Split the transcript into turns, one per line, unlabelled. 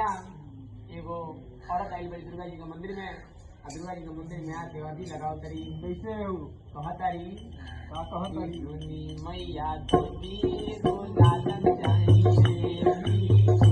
भैया एगो औरत आई बड़ी दुर्गा जी के मंदिर में, दुर्गा जी के मंदिर में आके अभी लगाओ तरी कैसे कहतारी का कहतारी मैया देवी रो लालन जाई देवी